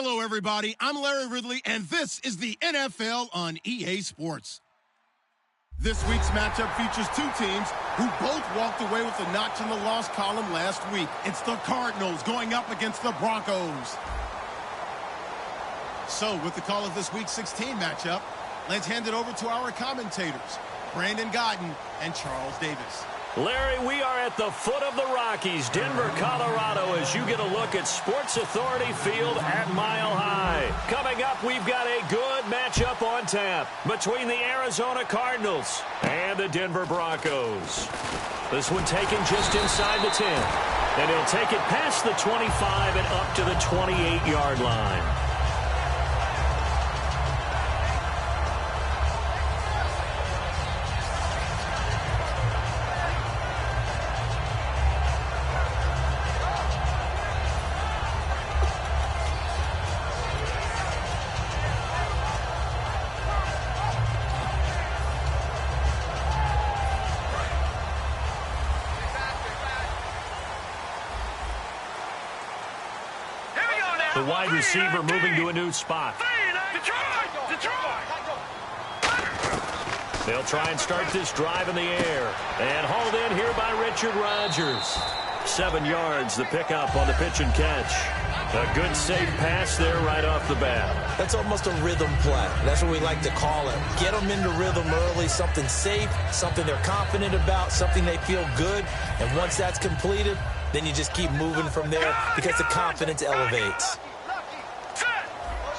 Hello, everybody. I'm Larry Ridley, and this is the NFL on EA Sports. This week's matchup features two teams who both walked away with a notch in the loss column last week. It's the Cardinals going up against the Broncos. So, with the call of this week's 16 matchup, let's hand it over to our commentators, Brandon Godden and Charles Davis. Larry, we are at the foot of the Rockies, Denver, Colorado, as you get a look at Sports Authority Field at Mile High. Coming up, we've got a good matchup on tap between the Arizona Cardinals and the Denver Broncos. This one taken just inside the 10, and he'll take it past the 25 and up to the 28-yard line. The wide receiver moving to a new spot. They'll try and start this drive in the air. And hauled in here by Richard Rodgers. 7 yards, the pickup on the pitch and catch. A good, safe pass there right off the bat. That's almost a rhythm play. That's what we like to call it. Get them into rhythm early, something safe, something they're confident about, something they feel good. And once that's completed, then you just keep moving from there because the confidence elevates.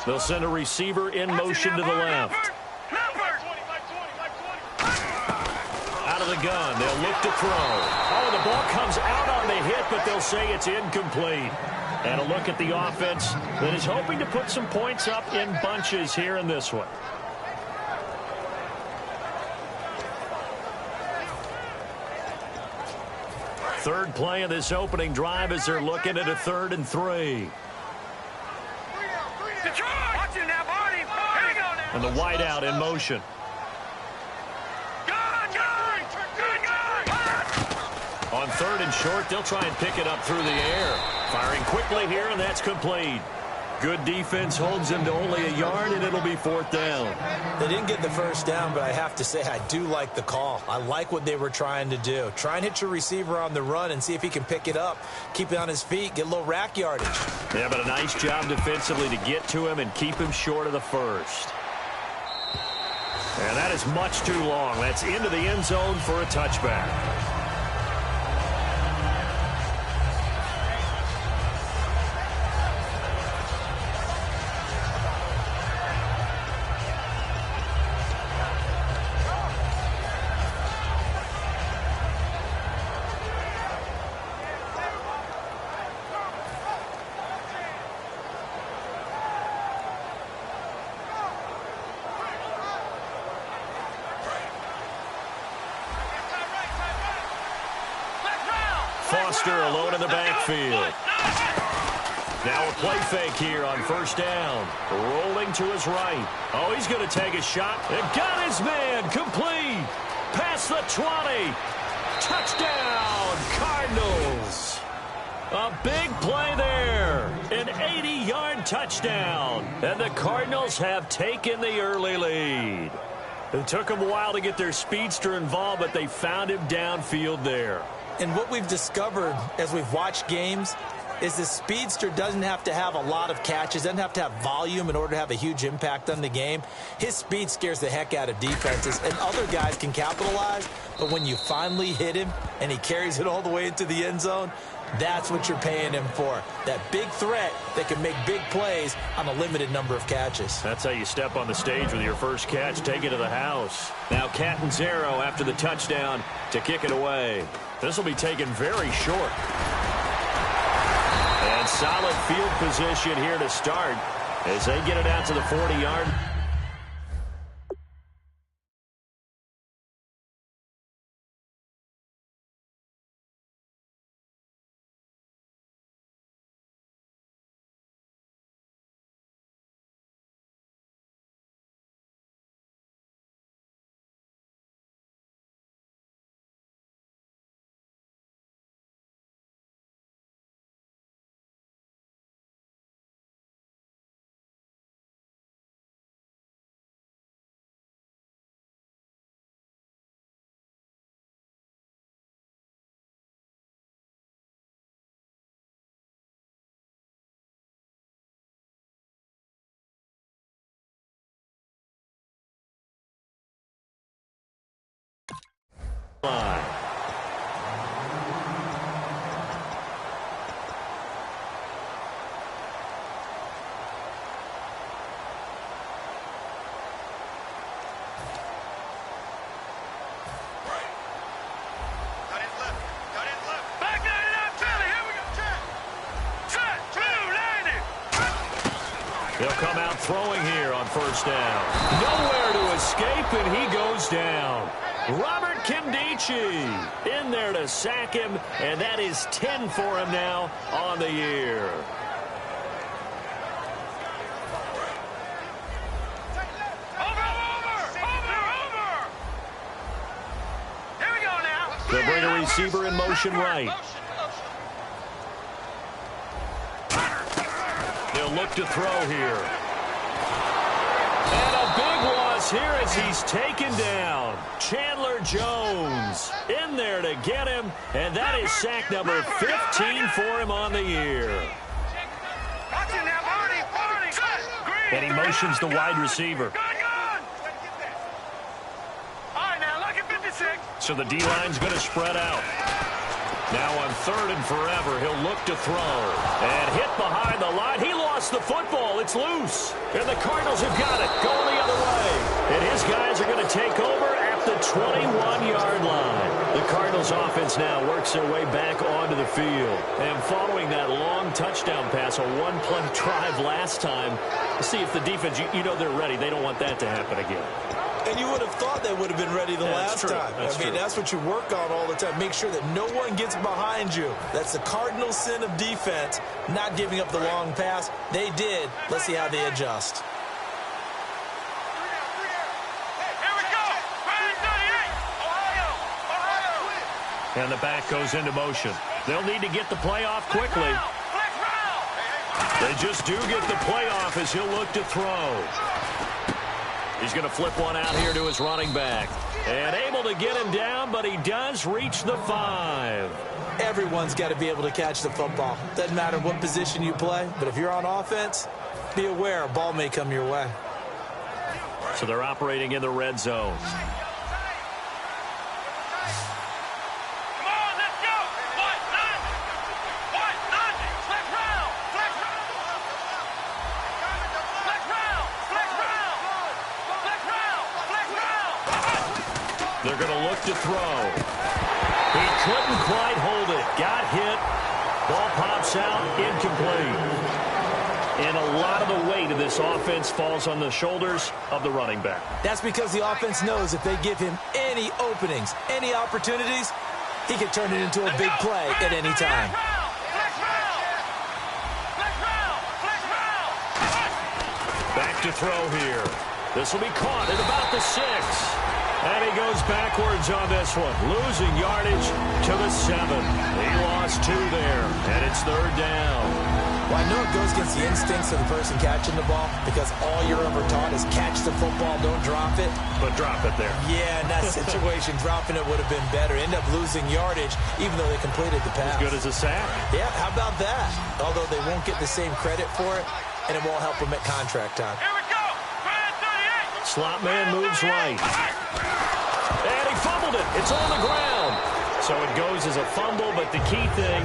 They'll send a receiver in motion to the left. Out of the gun, they'll look to throw. Oh, the ball comes out on the hit, but they'll say it's incomplete. And a look at the offense that is hoping to put some points up in bunches here in this one. Third play of this opening drive as they're looking at a 3rd and 3. And the wideout in motion. On 3rd and short, they'll try and pick it up through the air. Firing quickly here, and that's complete. Good defense holds him to only a yard, and it'll be 4th down. They didn't get the first down, but I have to say I do like the call. I like what they were trying to do. Try and hit your receiver on the run and see if he can pick it up, keep it on his feet, get a little rack yardage. Yeah, but a nice job defensively to get to him and keep him short of the first. And that is much too long. That's into the end zone for a touchback. Foster alone in the backfield. Now a play fake here on 1st down. Rolling to his right. Oh, he's going to take a shot. And got his man. Complete. Past the 20. Touchdown, Cardinals. A big play there. An 80-yard touchdown. And the Cardinals have taken the early lead. It took them a while to get their speedster involved, but they found him downfield there. And what we've discovered as we've watched games is the speedster doesn't have to have a lot of catches, doesn't have to have volume in order to have a huge impact on the game. His speed scares the heck out of defenses, and other guys can capitalize. But when you finally hit him and he carries it all the way into the end zone, that's what you're paying him for. That big threat that can make big plays on a limited number of catches. That's how you step on the stage with your first catch, take it to the house. Now Catanzaro after the touchdown to kick it away. This will be taken very short. And solid field position here to start as they get it out to the 40-yard line. They'll come out throwing here on first down. Nowhere to escape, and he goes down. Robert Kimdichie in there to sack him, and that is 10 for him now on the year. Here we go now. They'll bring a receiver in motion right. They'll look to throw here. And a big loss here as he's taken down. Chandler Jones in there to get him, and that is sack number 15 for him on the year. And he motions the wide receiver. So the D-line's going to spread out. Now on third and forever, he'll look to throw. And hit behind the line. He lost the football. It's loose. And the Cardinals have got it. Going the other way. And his guys are going to take over at the 21-yard line. The Cardinals offense now works their way back onto the field. And following that long touchdown pass, a one-play drive last time, see if the defense, you know they're ready. They don't want that to happen again. And you would have thought they would have been ready the last time. That's what you work on all the time. Make sure that no one gets behind you. That's the cardinal sin of defense, not giving up the long pass. They did. Let's see how they adjust. Here we go. Ohio. And the back goes into motion. They'll need to get the play off quickly. They just do get the play off as he'll look to throw. He's going to flip one out here to his running back. And able to get him down, but he does reach the 5. Everyone's got to be able to catch the football. Doesn't matter what position you play, but if you're on offense, be aware a ball may come your way. So they're operating in the red zone. They're going to look to throw. He couldn't quite hold it. Got hit. Ball pops out. Incomplete. And a lot of the weight of this offense falls on the shoulders of the running back. That's because the offense knows if they give him any openings, any opportunities, he can turn it into a big play at any time. Back to throw here. This will be caught at about the 6. And he goes backwards on this one, losing yardage to the 7. He lost 2 there, and it's third down. Well, I know it goes against the instincts of the person catching the ball because all you're ever taught is catch the football, don't drop it. But drop it there. Yeah, in that situation, dropping it would have been better. End up losing yardage, even though they completed the pass. As good as a sack. Yeah, how about that? Although they won't get the same credit for it, and it won't help them at contract time. Here we go. Slot man moves right. And he fumbled it. It's on the ground. So it goes as a fumble, but the key thing,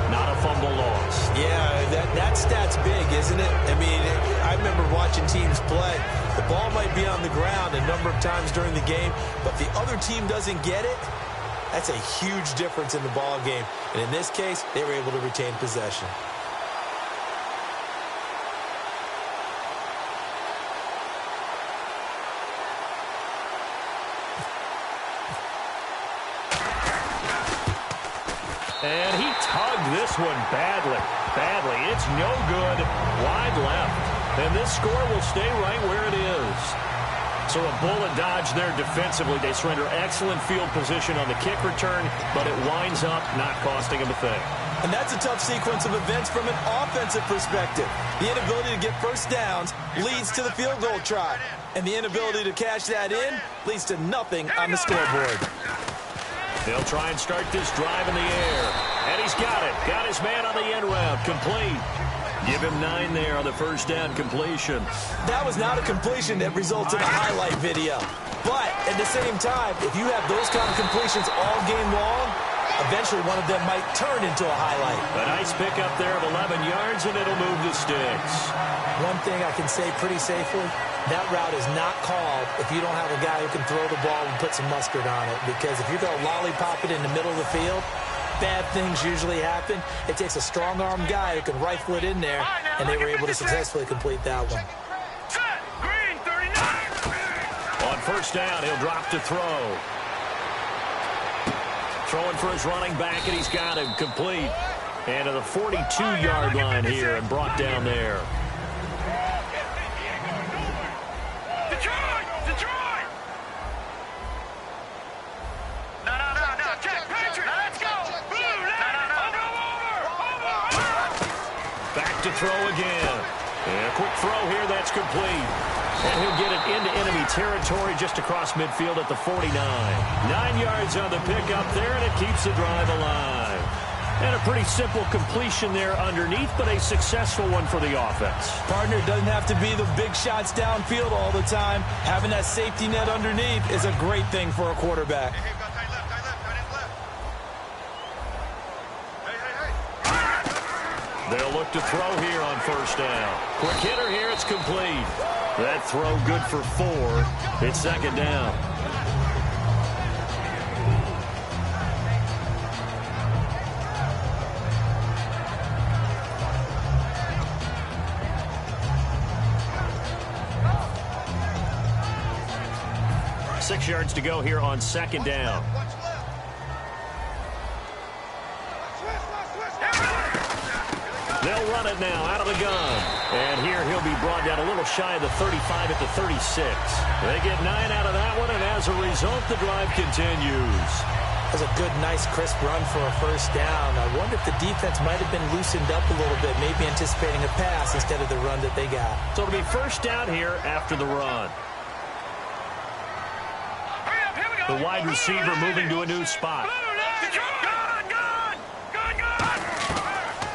not a fumble loss. Yeah, that stat's big, isn't it? I mean, I remember watching teams play. The ball might be on the ground a number of times during the game, but the other team doesn't get it. That's a huge difference in the ball game. And in this case, they were able to retain possession. And he tugged this one badly. It's no good. Wide left. And this score will stay right where it is. So a bullet dodge there defensively. They surrender excellent field position on the kick return, but it winds up not costing them a thing. And that's a tough sequence of events from an offensive perspective. The inability to get first downs leads to the field goal try. And the inability to cash that in leads to nothing on the scoreboard. They'll try and start this drive in the air. And he's got it. Got his man on the end route. Complete. Give him 9 there on the first down completion. That was not a completion that resulted in a highlight video. But at the same time, if you have those kind of completions all game long, eventually one of them might turn into a highlight. A nice pickup there of 11 yards, and it'll move the sticks. One thing I can say pretty safely, that route is not called if you don't have a guy who can throw the ball and put some mustard on it. Because if you're going to lollipop it in the middle of the field, bad things usually happen. It takes a strong-armed guy who can rifle it in there, and they were able to successfully complete that one. Green, 39. On first down, he'll drop to throw. Throwing for his running back, and he's got him complete. And to the 42-yard line here and brought down there. Detroit! No, check, Patrick! Let's go! Over! Back to throw again. And a quick throw here, that's complete. And he'll get it into enemy territory just across midfield at the 49. 9 yards on the pickup there, and it keeps the drive alive. And a pretty simple completion there underneath, but a successful one for the offense. Partner, doesn't have to be the big shots downfield all the time. Having that safety net underneath is a great thing for a quarterback. Hey, They'll look to throw here on first down. Quick hitter here, it's complete. That throw good for 4. It's second down. Six yards to go here on second down. They'll run it now out of the gun. And here he'll be brought down a little shy of the 35 at the 36. They get 9 out of that one, and as a result, the drive continues. That was a good, nice, crisp run for a first down. I wonder if the defense might have been loosened up a little bit, maybe anticipating a pass instead of the run that they got. So it'll be first down here after the run. The wide receiver moving to a new spot.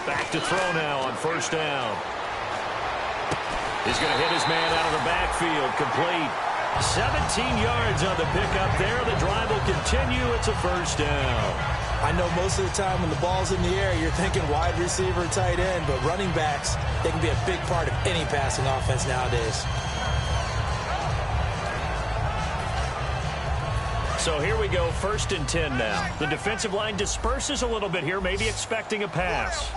Back to throw now on first down. He's going to hit his man out of the backfield. Complete. 17 yards on the pickup there. The drive will continue. It's a first down. I know most of the time when the ball's in the air, you're thinking wide receiver, tight end, but running backs, they can be a big part of any passing offense nowadays. So here we go, 1st and 10 now. The defensive line disperses a little bit here, maybe expecting a pass.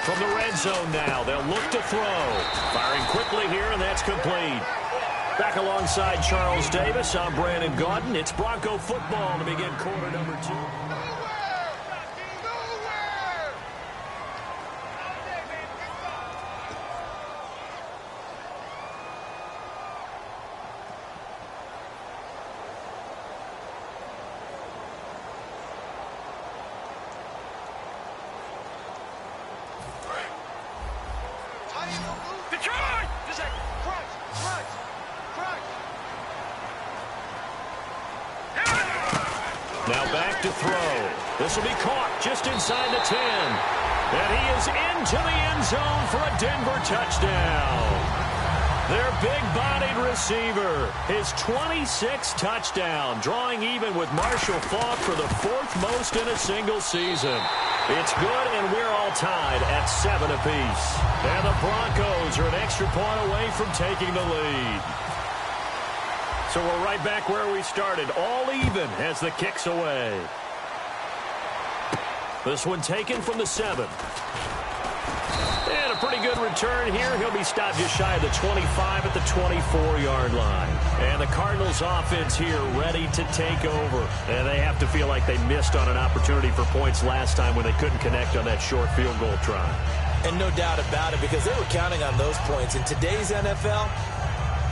From the red zone now, they'll look to throw. Firing quickly here, and that's complete. Back alongside Charles Davis, I'm Brandon Gaudin. It's Bronco football to begin quarter number 2. Now back to throw. This will be caught just inside the 10. And he is into the end zone for a Denver touchdown. Their big-bodied receiver, his 26th touchdown, drawing even with Marshall Faulk for the 4th most in a single season. It's good, and we're all tied at 7 apiece. And the Broncos are an extra point away from taking the lead. So we're right back where we started, all even as the kick's away. This one taken from the 7. And a pretty good return here. He'll be stopped just shy of the 25 at the 24-yard line. And the Cardinals offense here ready to take over. And they have to feel like they missed on an opportunity for points last time when they couldn't connect on that short field goal try. And no doubt about it, because they were counting on those points. In today's NFL,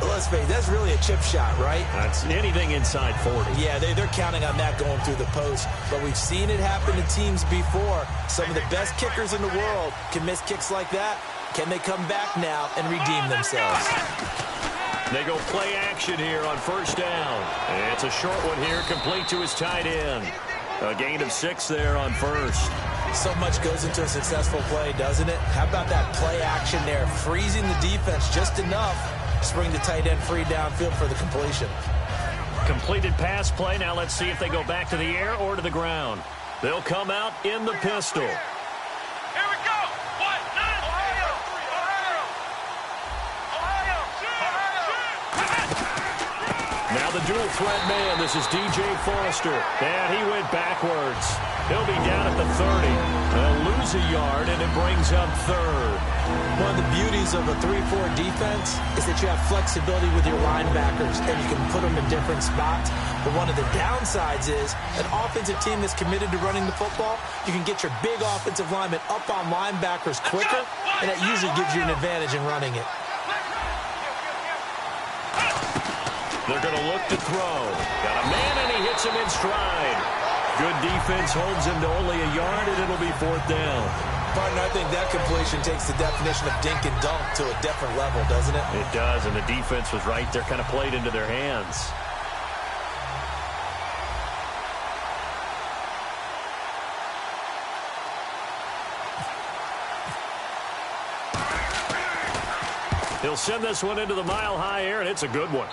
let's face it, that's really a chip shot, right? That's anything inside 40. Yeah, they're counting on that going through the post. But we've seen it happen to teams before. Some of the best kickers in the world can miss kicks like that. Can they come back now and redeem themselves? They go play action here on first down. And it's a short one here, complete to his tight end. A gain of 6 there on first. So much goes into a successful play, doesn't it? How about that play action there, freezing the defense just enough to bring the tight end free downfield for the completion. Completed pass play. Now let's see if they go back to the air or to the ground. They'll come out in the pistol. Here we go. What? Ohio. Now the dual threat man. This is DJ Foster. And he went backwards. He'll be down at the 30. They'll lose a yard, and it brings up third. One of the beauties of a 3-4 defense is that you have flexibility with your linebackers, and you can put them in different spots. But one of the downsides is an offensive team that's committed to running the football, you can get your big offensive linemen up on linebackers quicker, and that usually gives you an advantage in running it. They're going to look to throw. Got a man, and he hits him in stride. Good defense holds him to only a yard, and it'll be fourth down. Partner, I think that completion takes the definition of dink and dunk to a different level, doesn't it? It does, and the defense was right there, kind of played into their hands. He'll send this one into the mile-high air, and it's a good one.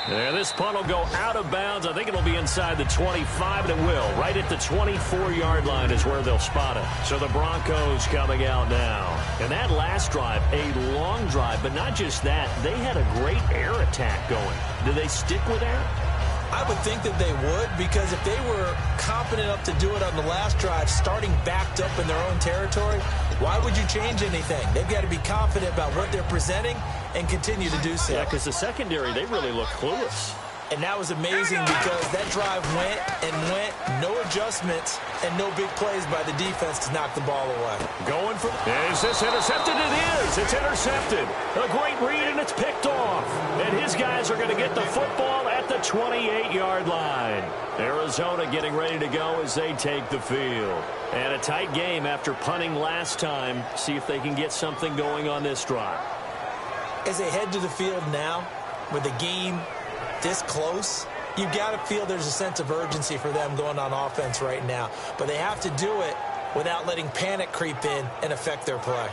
And this punt will go out of bounds. I think it'll be inside the 25, and it will. Right at the 24-yard line is where they'll spot it. So the Broncos coming out now. And that last drive, a long drive, but not just that. They had a great air attack going. Do they stick with that? I would think that they would, because if they were confident enough to do it on the last drive, starting backed up in their own territory, why would you change anything? They've got to be confident about what they're presenting and continue to do so. Yeah, because the secondary, they really look clueless. And that was amazing because that drive went and went, no adjustments, and no big plays by the defense to knock the ball away. Going for is this intercepted? It is. It's intercepted. A great read, and it's picked off. And his guys are going to get the football at the 28-yard line. Arizona getting ready to go as they take the field. And a tight game after punting last time. See if they can get something going on this drive. As they head to the field now, with the game this close, you've got to feel there's a sense of urgency for them going on offense right now. But they have to do it without letting panic creep in and affect their play.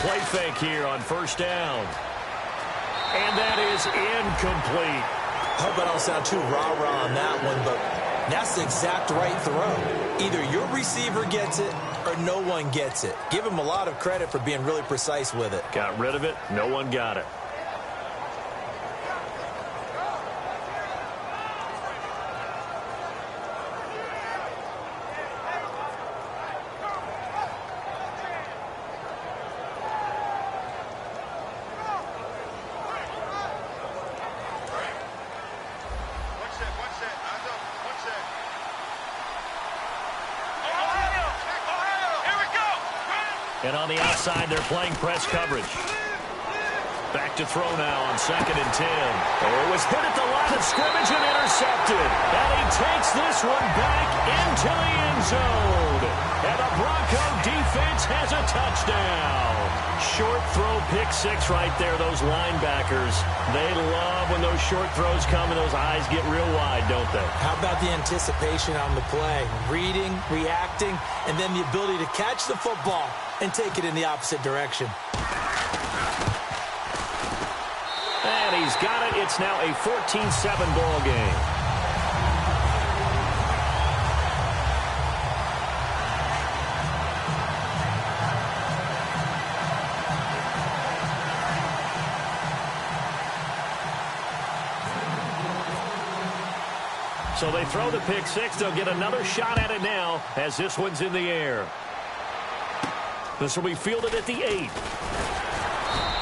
Play fake here on first down. And that is incomplete. I hope I don't sound too rah-rah on that one, but that's the exact right throw. Either your receiver gets it or no one gets it. Give him a lot of credit for being really precise with it. Got rid of it. No one got it. And on the outside, they're playing press coverage. Back to throw now on 2nd and 10. Oh, it was hit at the line of scrimmage and intercepted. And he takes this one back into the end zone. And the Bronco defense has a touchdown. Short throw, pick six right there. Those linebackers, they love when those short throws come and those eyes get real wide, don't they? How about the anticipation on the play? Reading, reacting, and then the ability to catch the football and take it in the opposite direction. And he's got it. It's now a 14-7 ball game. So they throw the pick six. They'll get another shot at it now as this one's in the air. This will be fielded at the 8.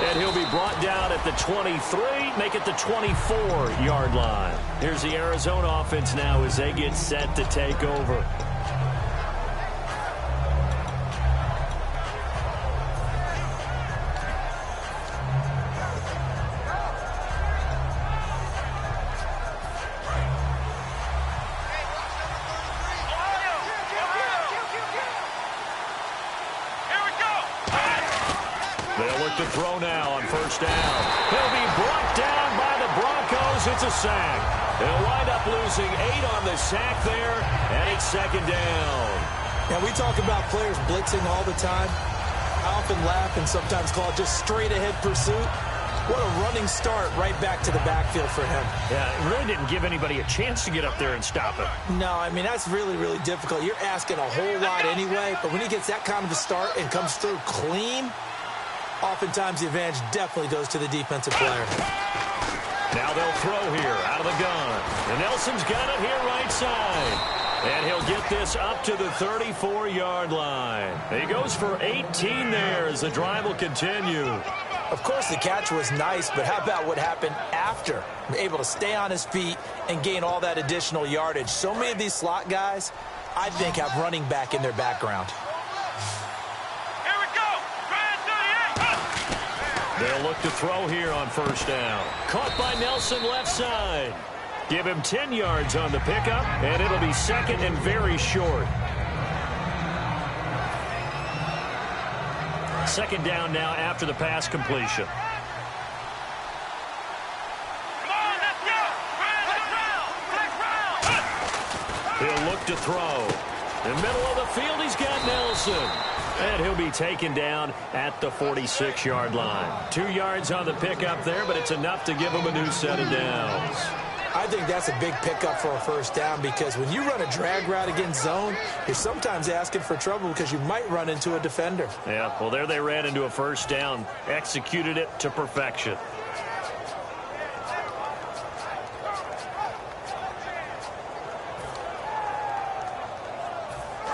And he'll be brought down at the 23, make it the 24-yard line. Here's the Arizona offense now as they get set to take over. They'll look to throw now on first down. He'll be brought down by the Broncos. It's a sack. They'll wind up losing 8 on the sack there, and it's second down. Now, we talk about players blitzing all the time. I often laugh and sometimes call it just straight-ahead pursuit. What a running start right back to the backfield for him. Yeah, it really didn't give anybody a chance to get up there and stop him. No, I mean, that's really, really difficult. You're asking a whole lot anyway, but when he gets that kind of a start and comes through clean, oftentimes the advantage definitely goes to the defensive player. Now they'll throw here out of the gun. And Nelson's got it here right side. And he'll get this up to the 34-yard line. He goes for 18 there as the drive will continue. Of course, the catch was nice, but how about what happened after? Able to stay on his feet and gain all that additional yardage. So many of these slot guys, I think, have running back in their background. Here we go. They'll look to throw here on first down. Caught by Nelson left side. Give him 10 yards on the pickup, and it'll be second and very short. Second down now after the pass completion. Come on, let's go. He'll look to throw. In the middle of the field, he's got Nelson. And he'll be taken down at the 46-yard line. 2 yards on the pickup there, but it's enough to give him a new set of downs. I think that's a big pickup for a first down because when you run a drag route against zone, you're sometimes asking for trouble because you might run into a defender. Yeah, well, there they ran into a first down, executed it to perfection.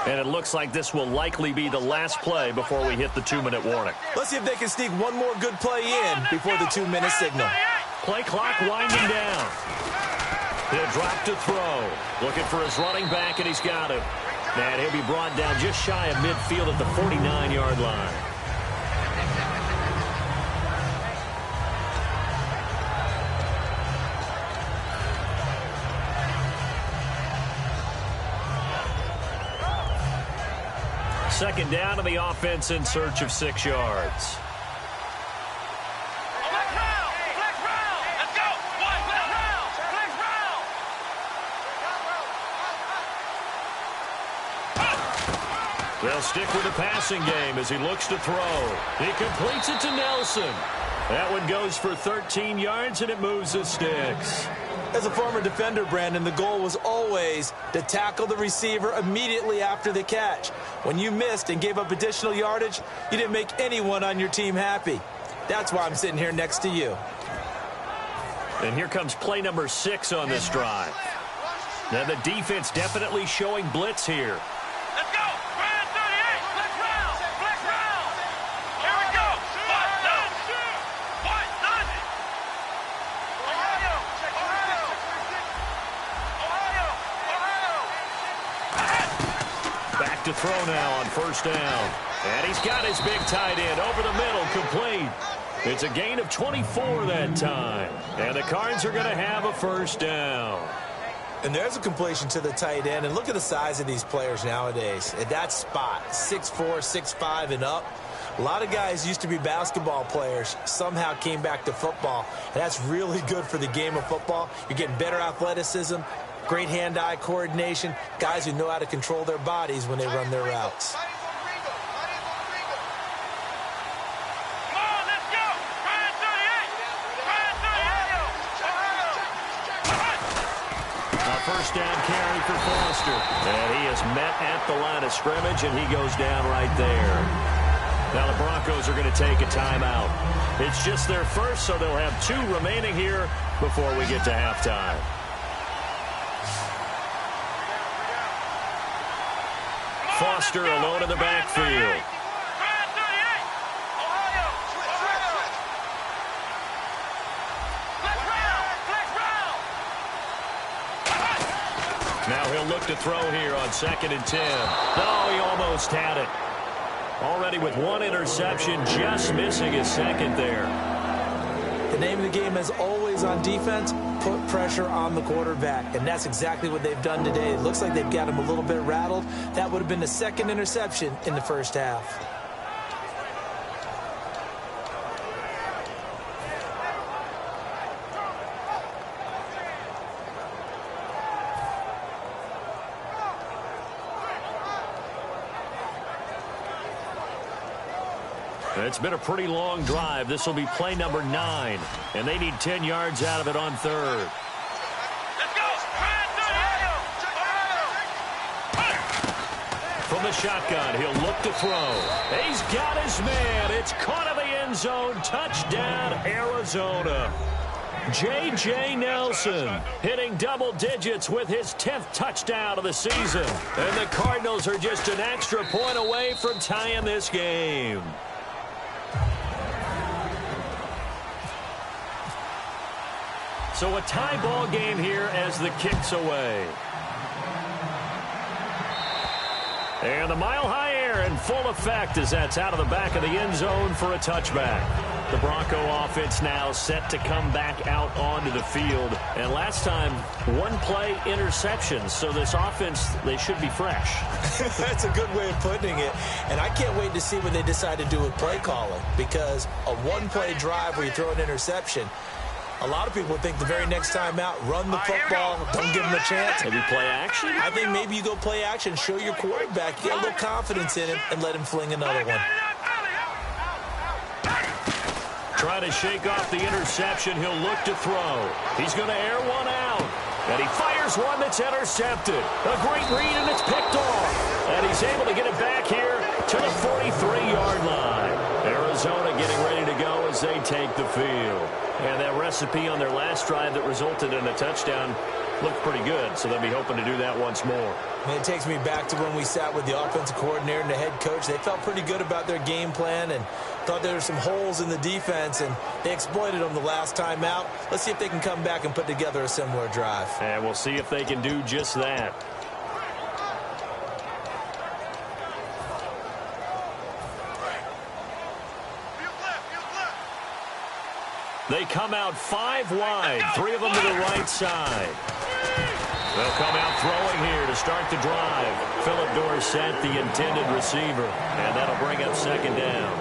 And it looks like this will likely be the last play before we hit the 2-minute warning. Let's see if they can sneak one more good play in before the 2-minute signal. Play clock winding down. He'll drop to throw. Looking for his running back, and he's got him. And he'll be brought down just shy of midfield at the 49-yard line. Second down to the offense in search of 6 yards. They'll stick with the passing game as he looks to throw. He completes it to Nelson. That one goes for 13 yards, and it moves the sticks. As a former defender, Brandon, the goal was always to tackle the receiver immediately after the catch. When you missed and gave up additional yardage, you didn't make anyone on your team happy. That's why I'm sitting here next to you. And here comes play number 6 on this drive. Now the defense definitely showing blitz here. Let's go. Brand 38. Flex round. Flex round. Here we go. What? None. Ohio. Back to throw now on first down. And he's got his big tight end over the middle, complete. It's a gain of 24 that time. And the Cards are going to have a first down. And there's a completion to the tight end. And look at the size of these players nowadays. At that spot, 6'4", 6'5", and up. A lot of guys used to be basketball players, somehow came back to football. And that's really good for the game of football. You're getting better athleticism, great hand-eye coordination, guys who know how to control their bodies when they run their routes. First down carry for Foster. And he is met at the line of scrimmage, and he goes down right there. Now the Broncos are going to take a timeout. It's just their first, so they'll have 2 remaining here before we get to halftime. Foster alone in the backfield. Back to throw here on 2nd and 10. Oh, he almost had it. Already with one interception, just missing his second there. The name of the game is always on defense, put pressure on the quarterback. And that's exactly what they've done today. It looks like they've got him a little bit rattled. That would have been the second interception in the first half. It's been a pretty long drive. This will be play number 9, and they need 10 yards out of it on 3rd. Let's go. From the shotgun, he'll look to throw. He's got his man. It's caught in the end zone. Touchdown, Arizona. J.J. Nelson hitting double digits with his 10th touchdown of the season. And the Cardinals are just an extra point away from tying this game. So a tie ball game here as the kick's away. And the mile-high air in full effect as that's out of the back of the end zone for a touchback. The Bronco offense now set to come back out onto the field. And last time, one-play interceptions. So this offense, they should be fresh. That's a good way of putting it. And I can't wait to see what they decide to do with play calling. Because a one-play drive where you throw an interception, a lot of people think the very next time out, run the football, don't give them a chance. Maybe play action? I think maybe you go play action, show your quarterback, get a little confidence in him, and let him fling another one. Trying to shake off the interception. He'll look to throw. He's going to air one out. And he fires one that's intercepted. A great read, and it's picked off. And he's able to get it back here to the 43-yard line. Arizona getting ready to go as they take the field. And that recipe on their last drive that resulted in a touchdown looked pretty good, so they'll be hoping to do that once more. And it takes me back to when we sat with the offensive coordinator and the head coach. They felt pretty good about their game plan and thought there were some holes in the defense, and they exploited them the last time out. Let's see if they can come back and put together a similar drive. And we'll see if they can do just that. They come out 5 wide, 3 of them to the right side. They'll come out throwing here to start the drive. Philip Dorsett, the intended receiver, and that'll bring up 2nd down.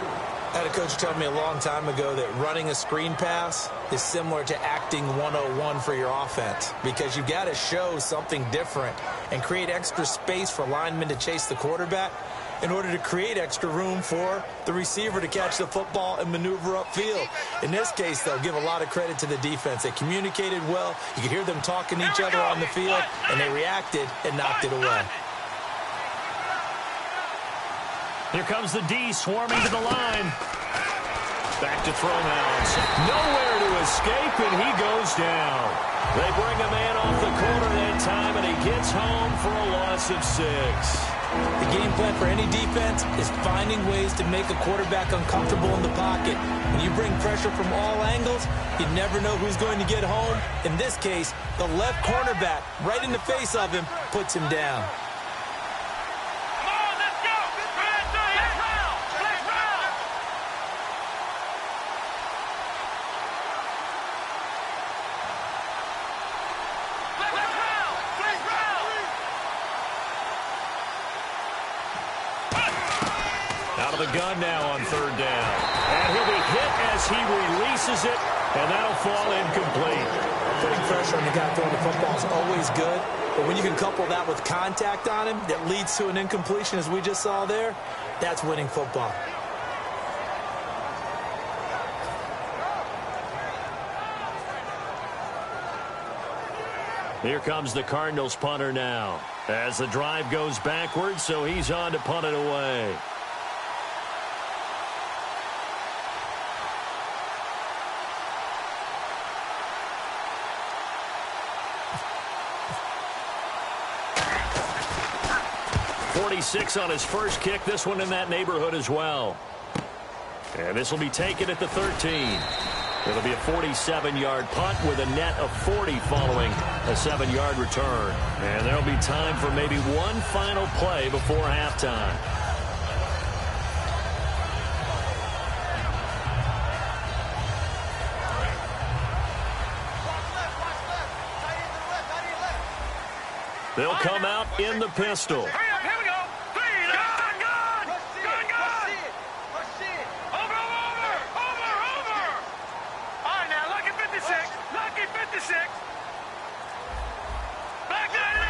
I had a coach tell me a long time ago that running a screen pass is similar to acting 101 for your offense, because you've got to show something different and create extra space for linemen to chase the quarterback in order to create extra room for the receiver to catch the football and maneuver upfield. In this case, they'll give a lot of credit to the defense. They communicated well. You could hear them talking to each other on the field, and they reacted and knocked it away. Here comes the D swarming to the line. Back to throw now. Nowhere to escape, and he goes down. They bring a man off the corner that time, and he gets home for a loss of 6. The game plan for any defense is finding ways to make a quarterback uncomfortable in the pocket. When you bring pressure from all angles, you never know who's going to get home. In this case, the left cornerback, right in the face of him, puts him down. Come on, let's go. Flag round. Flag round. Flag round. Flag round. Out of the gun now on 3rd down. And he'll be hit as he releases it, and that'll fall incomplete. Putting pressure on the guy throwing the football is always good, but when you can couple that with contact on him that leads to an incompletion, as we just saw there, that's winning football. Here comes the Cardinals punter now as the drive goes backwards, so he's on to punt it away. .46 on his first kick. This one in that neighborhood as well. And this will be taken at the 13. It'll be a 47-yard punt with a net of 40 following a 7-yard return. And there'll be time for maybe one final play before halftime. They'll come out in the pistol. Here we go. Gun. Over. All right, now, lucky 56. Back there.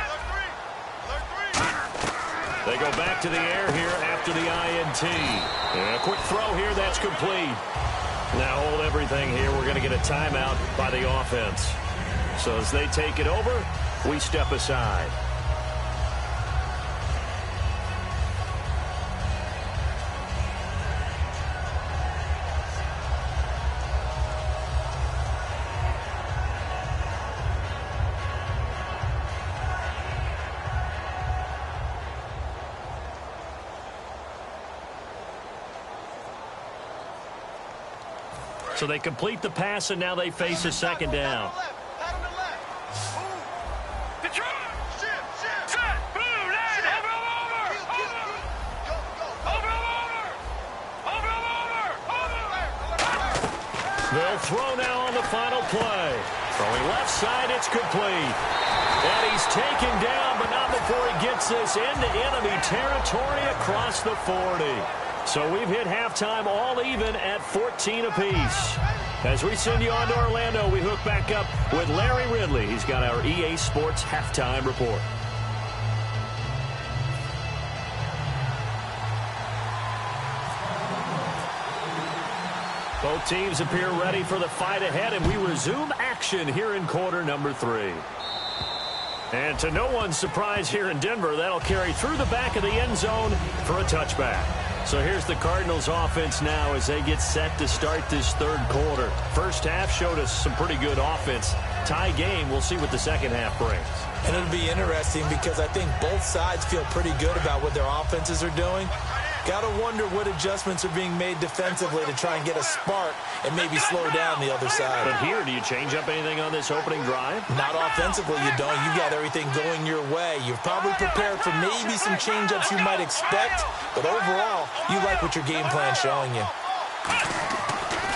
They go back to the air here after the INT. And a quick throw here, that's complete. Now hold everything here. We're going to get a timeout by the offense. So as they take it over, we step aside. So they complete the pass, and now they face a second down. They'll throw now on the final play. Throwing left side, it's complete. And he's taken down, but not before he gets this into enemy territory across the 40. So we've hit halftime all even at 14 apiece. As we send you on to Orlando, we hook back up with Larry Ridley. He's got our EA Sports halftime report. Both teams appear ready for the fight ahead, and we resume action here in quarter number 3. And to no one's surprise here in Denver, that'll carry through the back of the end zone for a touchback. So here's the Cardinals offense now as they get set to start this third quarter. First half showed us some pretty good offense. Tie game, we'll see what the second half brings. And it'll be interesting because I think both sides feel pretty good about what their offenses are doing. Got to wonder what adjustments are being made defensively to try and get a spark and maybe slow down the other side. But here, do you change up anything on this opening drive? Not offensively, you don't. You've got everything going your way. You've probably prepared for maybe some change-ups you might expect, but overall, you like what your game plan's showing you.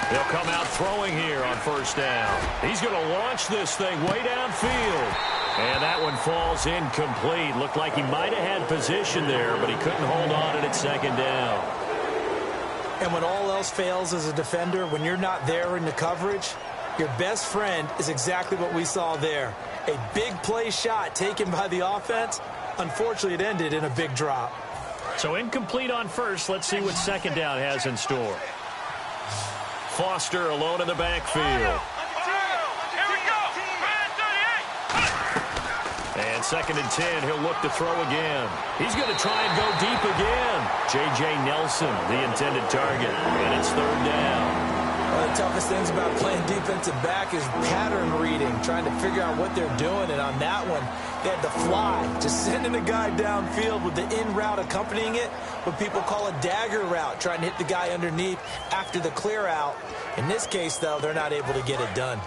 They'll come out throwing here on first down. He's going to launch this thing way downfield. And that one falls incomplete. Looked like he might have had position there, but he couldn't hold on at second down. And when all else fails as a defender, when you're not there in the coverage, your best friend is exactly what we saw there. A big play shot taken by the offense. Unfortunately, it ended in a big drop. So incomplete on first. Let's see what second down has in store. Foster alone in the backfield. And 2nd and 10, he'll look to throw again. He's going to try and go deep again. J.J. Nelson, the intended target, and it's 3rd down. One of the toughest things about playing defensive back is pattern reading, trying to figure out what they're doing. And on that one, they had to fly, just sending a guy downfield with the in route accompanying it, what people call a dagger route, trying to hit the guy underneath after the clear out. In this case, though, they're not able to get it done.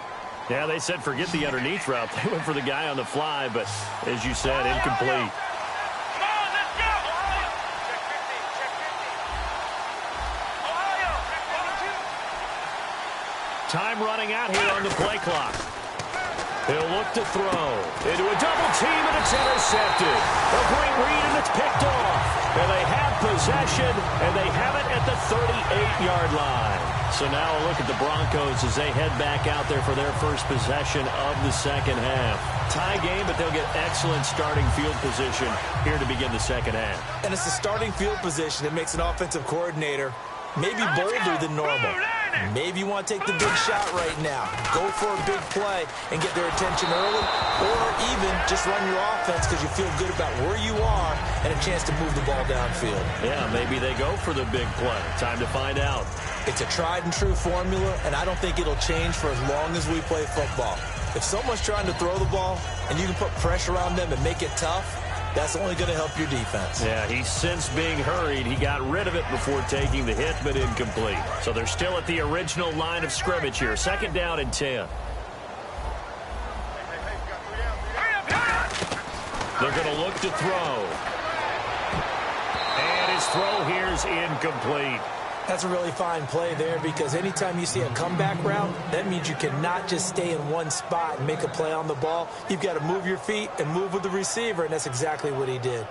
Yeah, they said forget the underneath route. They went for the guy on the fly, but as you said, incomplete. Time running out here on the play clock. He'll look to throw into a double team, and it's intercepted. A great read, and it's picked off. And they have possession, and they have it at the 38-yard line. So now a look at the Broncos as they head back out there for their first possession of the second half. Tie game, but they'll get excellent starting field position here to begin the second half. And it's the starting field position that makes an offensive coordinator maybe bolder than normal. Maybe you want to take the big shot right now. Go for a big play and get their attention early, or even just run your offense because you feel good about where you are and a chance to move the ball downfield. Yeah, maybe they go for the big play. Time to find out. It's a tried-and-true formula, and I don't think it'll change for as long as we play football. If someone's trying to throw the ball and you can put pressure on them and make it tough, That's only going to help your defense. Yeah, he sensed being hurried. He got rid of it before taking the hit, but incomplete. So they're still at the original line of scrimmage here. 2nd down and 10. They're going to look to throw. And his throw here is incomplete. That's a really fine play there, because anytime you see a comeback route, that means you cannot just stay in one spot and make a play on the ball. You've got to move your feet and move with the receiver, and that's exactly what he did.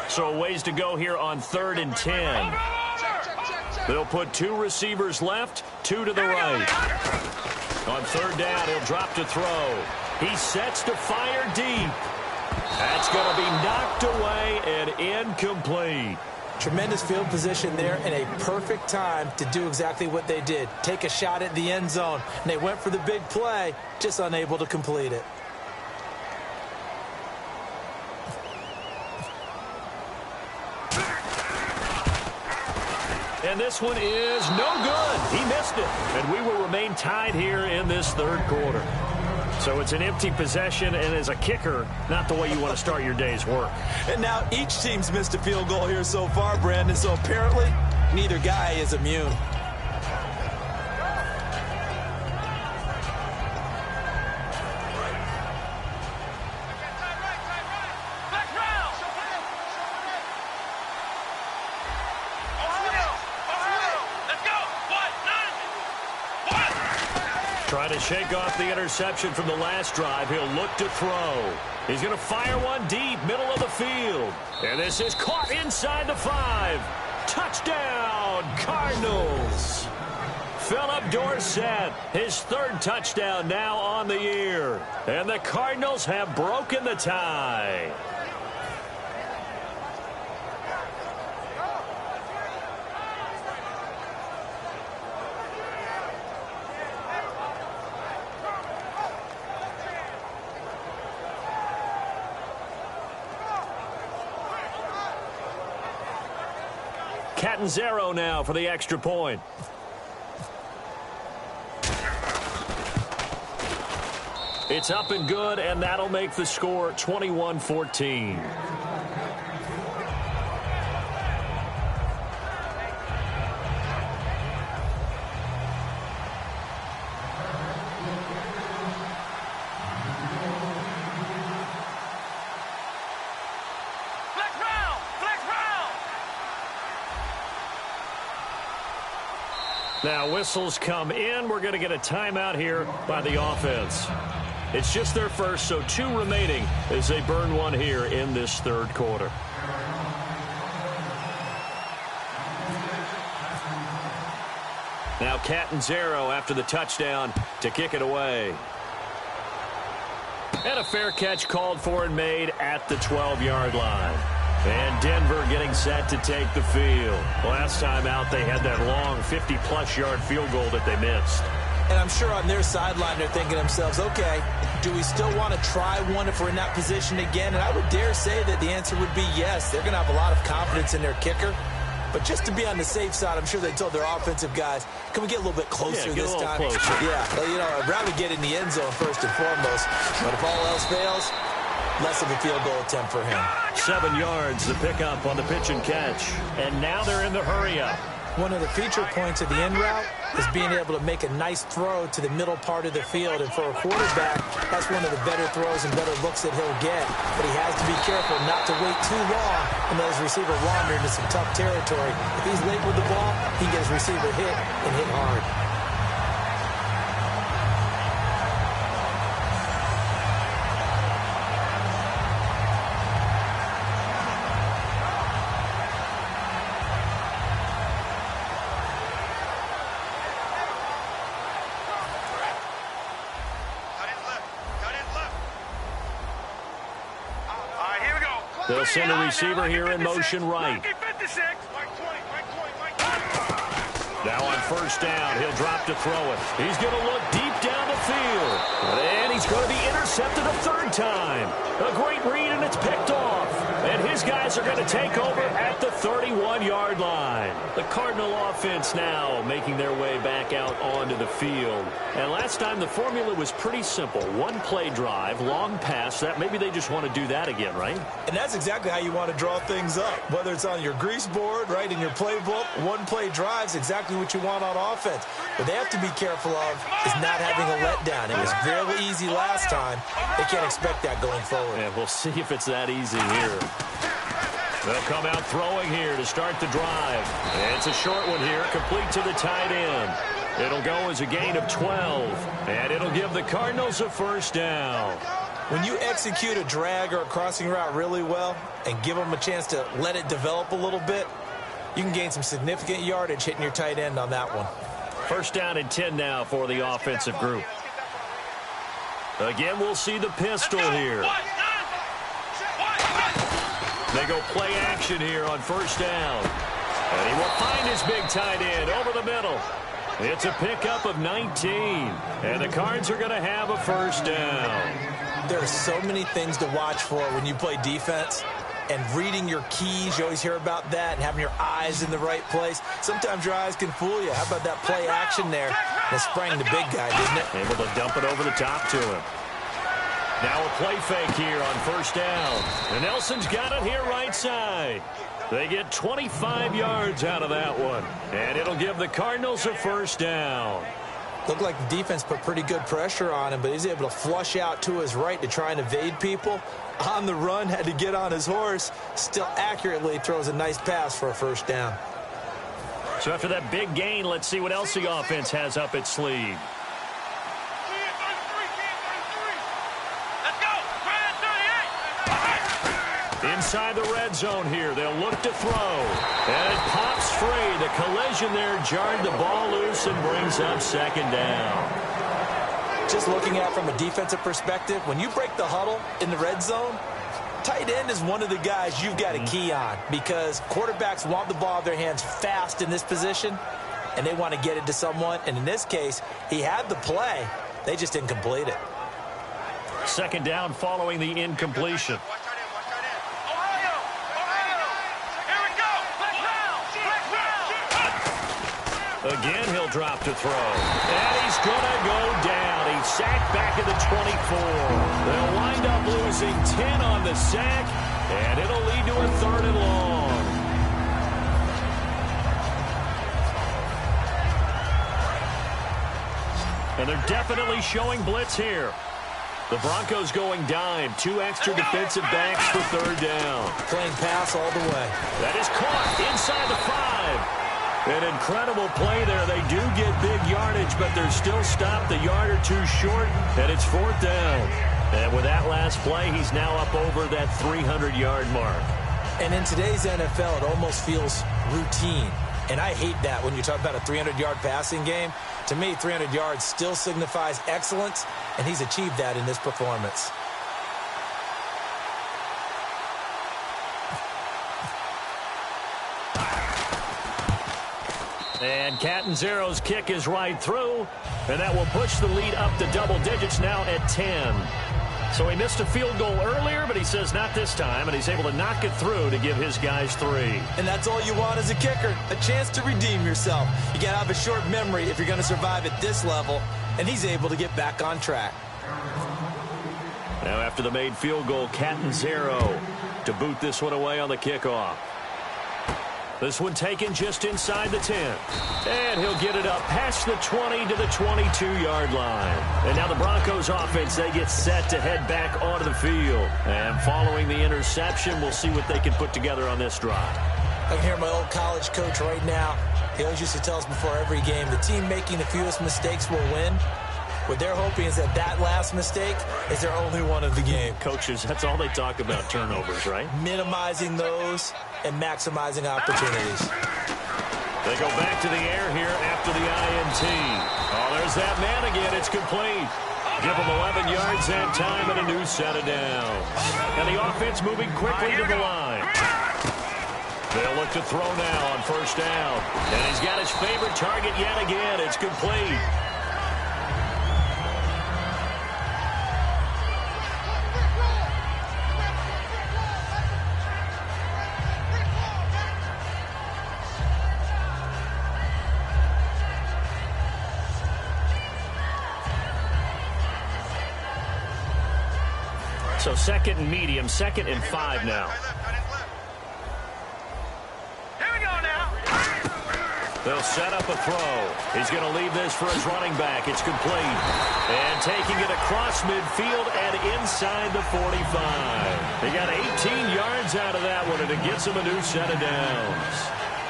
So a ways to go here on 3rd and 10. They'll put 2 receivers left, 2 to the right. On 3rd down, he'll drop to throw. He sets to fire deep. That's going to be knocked away and incomplete. Tremendous field position there and a perfect time to do exactly what they did. Take a shot at the end zone. And they went for the big play, just unable to complete it. And this one is no good. He missed it. And we will remain tied here in this 3rd quarter. So it's an empty possession, and as a kicker, not the way you want to start your day's work. And now each team's missed a field goal here so far, Brandon, so apparently neither guy is immune. Trying to shake off the interception from the last drive. He'll look to throw. He's going to fire one deep, middle of the field. And this is caught inside the 5. Touchdown, Cardinals. Philip Dorsett, his 3rd touchdown now on the year. And the Cardinals have broken the tie. Catanzaro now for the extra point. It's up and good, and that'll make the score 21-14. Now whistles come in. We're going to get a timeout here by the offense. It's just their first, so 2 remaining as they burn one here in this 3rd quarter. Now Catanzaro after the touchdown to kick it away. And a fair catch called for and made at the 12-yard line. And Denver getting set to take the field. Last time out, they had that long 50-plus yard field goal that they missed. And I'm sure on their sideline, they're thinking to themselves, okay, do we still want to try one if we're in that position again? And I would dare say that the answer would be yes. They're going to have a lot of confidence in their kicker. But just to be on the safe side, I'm sure they told their offensive guys, can we get a little bit closer this time? Closer. Yeah, well, you know, I'd rather get in the end zone first and foremost. But if all else fails, less of a field goal attempt for him. 7 yards, the pickup on the pitch and catch. And now they're in the hurry-up. One of the feature points of the end route is being able to make a nice throw to the middle part of the field. And for a quarterback, that's one of the better throws and better looks that he'll get. But he has to be careful not to wait too long and let his receiver wander into some tough territory. If he's late with the ball, he can get his receiver hit and hit hard. They'll send a receiver here in motion right. Now on first down, he'll drop to throw it. He's going to look deep down the field. And he's going to be intercepted a 3rd time. A great read, and it's picked off. And his guys Broncos are going to take over at the 31-yard line. The Cardinal offense now making their way back out onto the field. And last time the formula was pretty simple. One play drive, long pass. That maybe they just want to do that again, right? And that's exactly how you want to draw things up. Whether it's on your grease board, right, in your playbook, one play drive is exactly what you want on offense. What they have to be careful of is not having a letdown. It was very easy last time. They can't expect that going forward. Yeah, we'll see if it's that easy here. They'll come out throwing here to start the drive. And it's a short one here, complete to the tight end. It'll go as a gain of 12, and it'll give the Cardinals a first down. When you execute a drag or a crossing route really well and give them a chance to let it develop a little bit, you can gain some significant yardage hitting your tight end on that one. First down and 10 now for the offensive group. Again, we'll see the pistol here. They go play action here on first down. And he will find his big tight end over the middle. It's a pickup of 19. And the Cards are going to have a first down. There are so many things to watch for when you play defense. And reading your keys, you always hear about that, and having your eyes in the right place. Sometimes your eyes can fool you. How about that play action there? That sprang the big guy, didn't it? Able to dump it over the top to him. Now a play fake here on first down. And Nelson's got it here right side. They get 25 yards out of that one. And it'll give the Cardinals a first down. Looked like the defense put pretty good pressure on him, but he's able to flush out to his right to try and evade people. On the run, had to get on his horse. Still accurately throws a nice pass for a first down. So after that big gain, let's see what else the offense has up its sleeve. Inside the red zone here, they'll look to throw. And it pops free. The collision there jarred the ball loose and brings up second down. Just looking at it from a defensive perspective, when you break the huddle in the red zone, tight end is one of the guys you've got to key on because quarterbacks want the ball in their hands fast in this position, and they want to get it to someone. And in this case, he had the play. They just didn't complete it. Second down following the incompletion. Again, he'll drop to throw. And he's going to go down. He's sacked back at the 24. They'll wind up losing 10 on the sack, and it'll lead to a third and long. And they're definitely showing blitz here. The Broncos going dime. 2 extra defensive backs for third down. Playing pass all the way. That is caught inside the 5. An incredible play there. They do get big yardage, but they're still stopped a yard or two short, and it's fourth down. And with that last play, he's now up over that 300-yard mark. And in today's NFL, it almost feels routine. And I hate that when you talk about a 300-yard passing game. To me, 300 yards still signifies excellence, and he's achieved that in this performance. And Catanzaro's kick is right through, and that will push the lead up to double digits now at 10. So he missed a field goal earlier, but he says not this time, and he's able to knock it through to give his guys 3. And that's all you want as a kicker, a chance to redeem yourself. You got to have a short memory if you're going to survive at this level, and he's able to get back on track. Now after the made field goal, Catanzaro to boot this one away on the kickoff. This one taken just inside the 10. And he'll get it up past the 20 to the 22-yard line. And now the Broncos offense, they get set to head back onto the field. And following the interception, we'll see what they can put together on this drive. I can hear my old college coach right now. He always used to tell us before every game, the team making the fewest mistakes will win. What they're hoping is that last mistake is their only one of the game. Coaches, that's all they talk about, turnovers, right? Minimizing those and maximizing opportunities. They go back to the air here after the INT. Oh, there's that man again. It's complete. Give him 11 yards that time and a new set of downs. And the offense moving quickly to the line. They'll look to throw now on first down. And he's got his favorite target yet again. It's complete. So 2nd and medium, 2nd and 5 now. Here we go now. They'll set up a throw. He's going to leave this for his running back. It's complete. And taking it across midfield and inside the 45. He got 18 yards out of that one, and it gets him a new set of downs.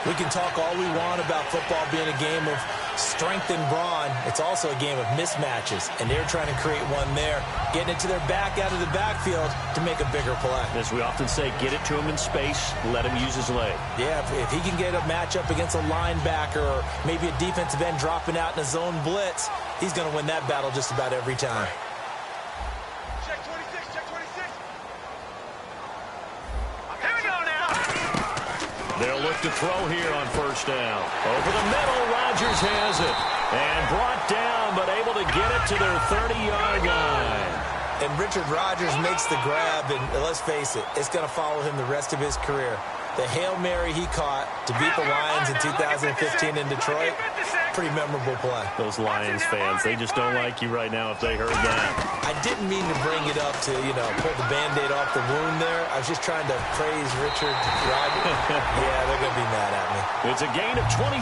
We can talk all we want about football being a game of strength and brawn. It's also a game of mismatches, and they're trying to create one there, getting it to their back out of the backfield to make a bigger play. As we often say, get it to him in space, let him use his leg. Yeah, if he can get a matchup against a linebacker or maybe a defensive end dropping out in a zone blitz, he's going to win that battle just about every time. Check 26, check 26. Here we go now. They'll look to throw here on 1st down. Over the middle, Rodgers has it. And brought down, but able to get it to their 30-yard line. And Richard Rodgers makes the grab, and let's face it, it's going to follow him the rest of his career. The Hail Mary he caught to beat the Lions in 2015 in Detroit, pretty memorable play. Those Lions fans, they just don't like you right now if they heard that. I didn't mean to bring it up to, pull the Band-Aid off the wound there. I was just trying to praise Richard Rodgers. Yeah, they're going to be mad at me. It's a gain of 24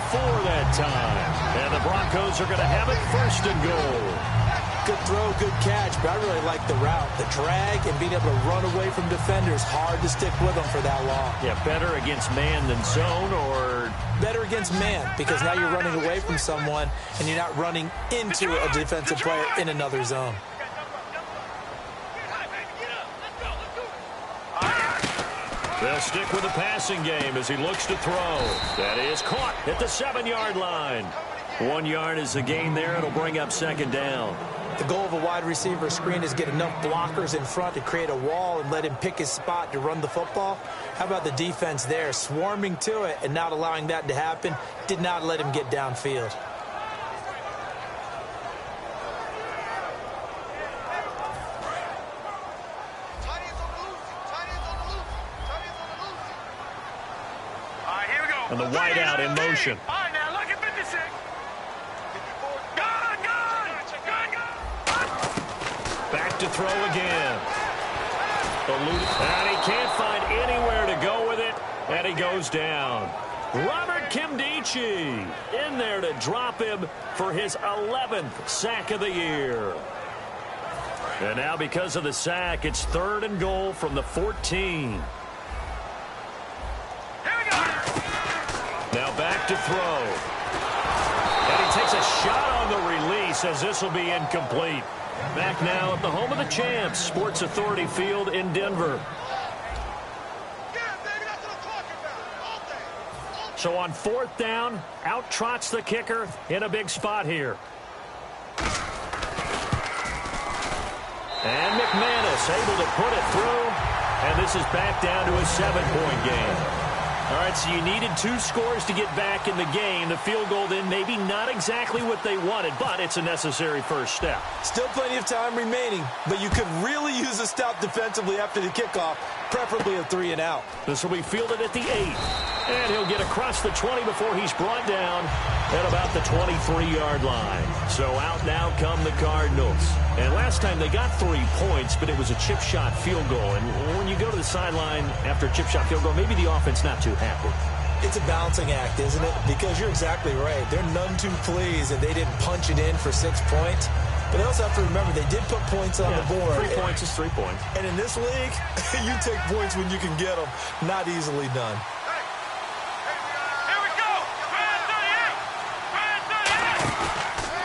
that time. And the Broncos are going to have it 1st and goal. Good throw, good catch, but I really like the route. The drag and being able to run away from defenders, hard to stick with them for that long. Yeah, better against man than zone, or better against man, because now you're running away from someone and you're not running into a defensive player in another zone. They'll stick with the passing game as he looks to throw. That is caught at the 7-yard line. 1 yard is the gain there. It'll bring up 2nd down. The goal of a wide receiver screen is get enough blockers in front to create a wall and let him pick his spot to run the football. How about the defense there, swarming to it and not allowing that to happen? Did not let him get downfield. All right, here we go. And the wideout in motion. All right, now look at 56. Back to throw again. And he can't find anywhere to go with it. And he goes down. Robert Kimdichie in there to drop him for his 11th sack of the year. And now because of the sack, it's 3rd and goal from the 14. Now back to throw. And he takes a shot on the release as this will be incomplete. Back now at the home of the champs, Sports Authority Field in Denver. So on 4th down, out trots the kicker in a big spot here. And McManus able to put it through. And this is back down to a 7-point game. All right, so you needed 2 scores to get back in the game. The field goal then maybe not exactly what they wanted, but it's a necessary first step. Still plenty of time remaining, but you could really use a stop defensively after the kickoff, preferably a 3 and out. This will be fielded at the 8. And he'll get across the 20 before he's brought down at about the 23-yard line. So out now come the Cardinals. And last time they got 3 points, but it was a chip shot field goal. And when you go to the sideline after a chip shot field goal, maybe the offense not too happy. It's a balancing act, isn't it? Because you're exactly right. They're none too pleased that they didn't punch it in for 6 points. But they also have to remember they did put points on the board. 3 points is 3 points. And in this league, you take points when you can get them. Not easily done.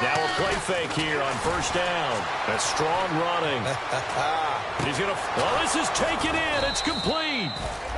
Now a play fake here on 1st down. That's strong running. He's going to... Well, this is taken in. It's complete.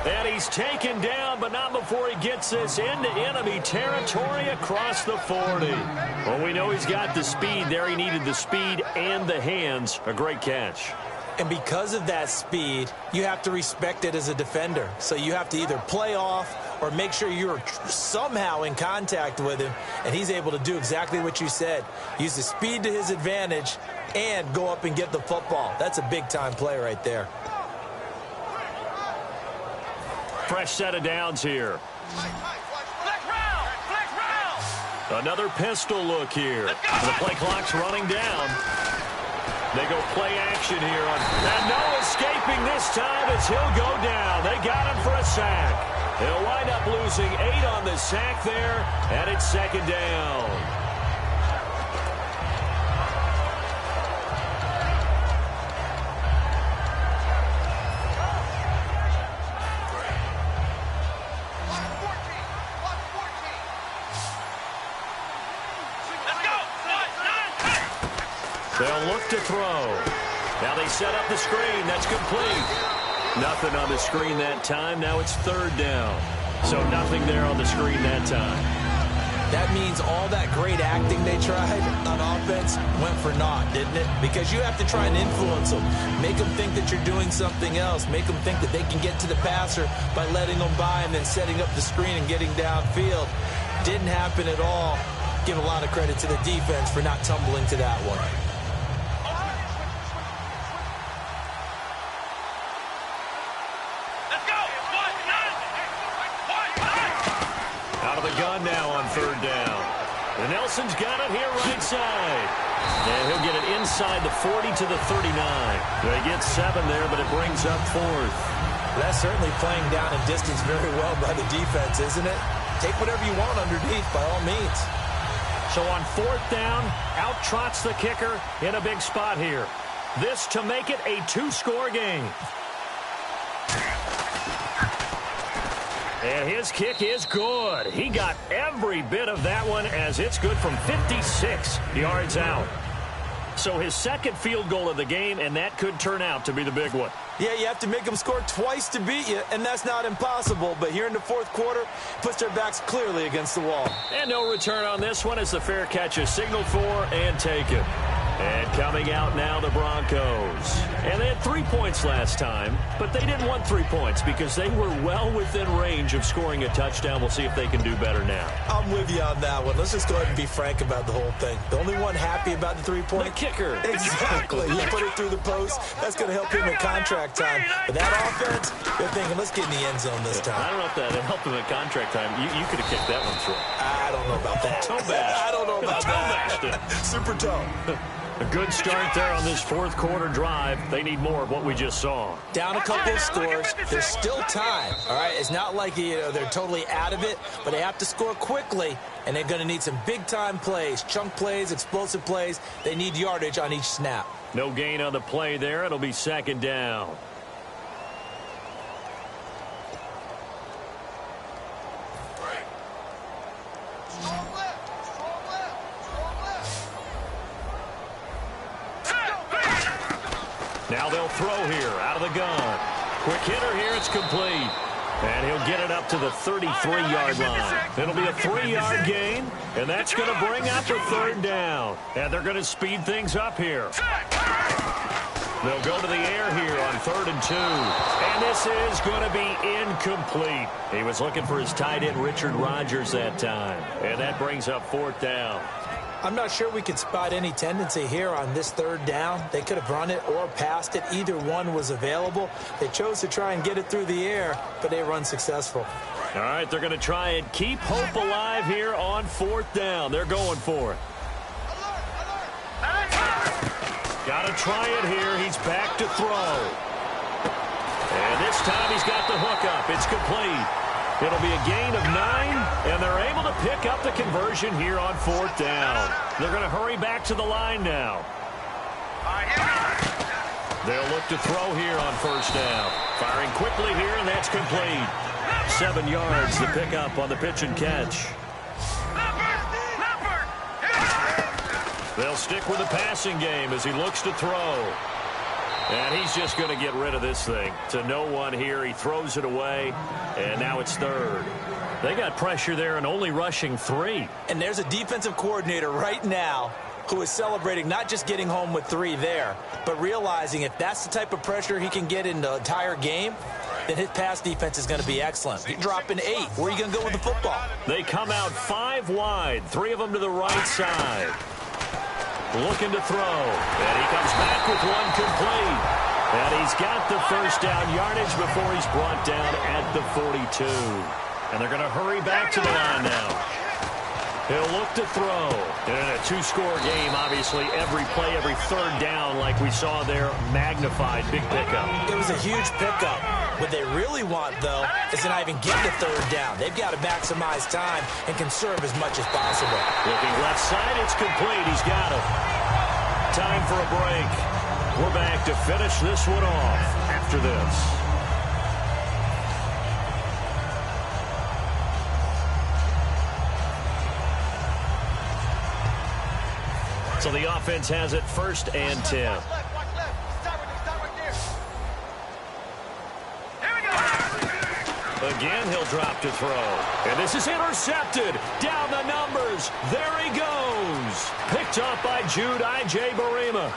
And he's taken down, but not before he gets this into enemy territory across the 40. Well, we know he's got the speed there. He needed the speed and the hands. A great catch. And because of that speed, you have to respect it as a defender. So you have to either play off or make sure you're somehow in contact with him, and he's able to do exactly what you said. Use the speed to his advantage and go up and get the football. That's a big-time play right there. Fresh set of downs here. Flex round. Another pistol look here. The play clock's running down. They go play action here. And no escaping this time as he'll go down. They got him for a sack. He'll wind up losing 8 on the sack there, and it's second down. They'll look to throw. Now they set up the screen. That's complete. Nothing on the screen that time. Now it's third down. So nothing there on the screen that time. That means all that great acting they tried on offense went for naught, didn't it? Because you have to try and influence them. Make them think that you're doing something else. Make them think that they can get to the passer by letting them by and then setting up the screen and getting downfield. Didn't happen at all. Give a lot of credit to the defense for not tumbling to that one. Now on third down. And Nelson's got it here right side. And he'll get it inside the 40 to the 39. They get 7 there, but it brings up 4th. That's certainly playing down in distance very well by the defense, isn't it? Take whatever you want underneath by all means. So on 4th down, out trots the kicker in a big spot here. This to make it a 2-score game. And his kick is good. He got every bit of that one as it's good from 56 yards out. So his second field goal of the game, and that could turn out to be the big one. Yeah, you have to make them score twice to beat you, and that's not impossible. But here in the fourth quarter, puts their backs clearly against the wall. And no return on this one as the fair catch is signaled for and taken. And coming out now, the Broncos. And they had 3 points last time, but they didn't want 3 points because they were well within range of scoring a touchdown. We'll see if they can do better now. I'm with you on that one. Let's just go ahead and be frank about the whole thing. The only one happy about the 3-point? The kicker. Exactly. He put it through the post. That's going to help him in contract time. But that offense, they're thinking, let's get in the end zone this time. I don't know if that helped him in contract time. You could have kicked that one through. I don't know about that. Toe bash. I don't know about that. Super toe. A good start there on this fourth quarter drive. They need more of what we just saw. Down a couple of scores. There's still time. All right, it's not like they're totally out of it, but they have to score quickly, and they're going to need some big-time plays, chunk plays, explosive plays. They need yardage on each snap. No gain on the play there. It'll be second down. Now they'll throw here out of the gun. Quick hitter here. It's complete. And he'll get it up to the 33-yard line. It'll be a 3-yard gain, and that's going to bring up a third down. And they're going to speed things up here. They'll go to the air here on 3rd and 2. And this is going to be incomplete. He was looking for his tight end, Richard Rodgers, that time. And that brings up 4th down. I'm not sure we could spot any tendency here on this 3rd down. They could have run it or passed it. Either one was available. They chose to try and get it through the air, but they were unsuccessful. All right, they're going to try and keep hope alive here on 4th down. They're going for it. Got to try it here. He's back to throw. And this time he's got the hook up. It's complete. It'll be a gain of 9, and they're able to pick up the conversion here on 4th down. They're going to hurry back to the line now. They'll look to throw here on 1st down. Firing quickly here, and that's complete. 7 yards to pick up on the pitch and catch. They'll stick with the passing game as he looks to throw. And he's just going to get rid of this thing. To no one here. He throws it away, and now it's 3rd. They got pressure there and only rushing 3. And there's a defensive coordinator right now who is celebrating not just getting home with 3 there, but realizing if that's the type of pressure he can get in the entire game, then his pass defense is going to be excellent. You're dropping 8. Where are you going to go with the football? They come out 5 wide, 3 of them to the right side. Looking to throw, and he comes back with one complete. And he's got the 1st down yardage before he's brought down at the 42. And they're going to hurry back to the line now. He'll look to throw. And in a two-score game, obviously, every play, every third down, like we saw there, magnified. Big pickup. It was a huge pickup. What they really want, though, is to not even get the third down. They've got to maximize time and conserve as much as possible. Looking left side, it's complete. He's got it. Time for a break. We're back to finish this one off after this. So the offense has it 1st and 10. Again, he'll drop to throw. And this is intercepted. Down the numbers. There he goes. Picked up by Jude I.J. Barima.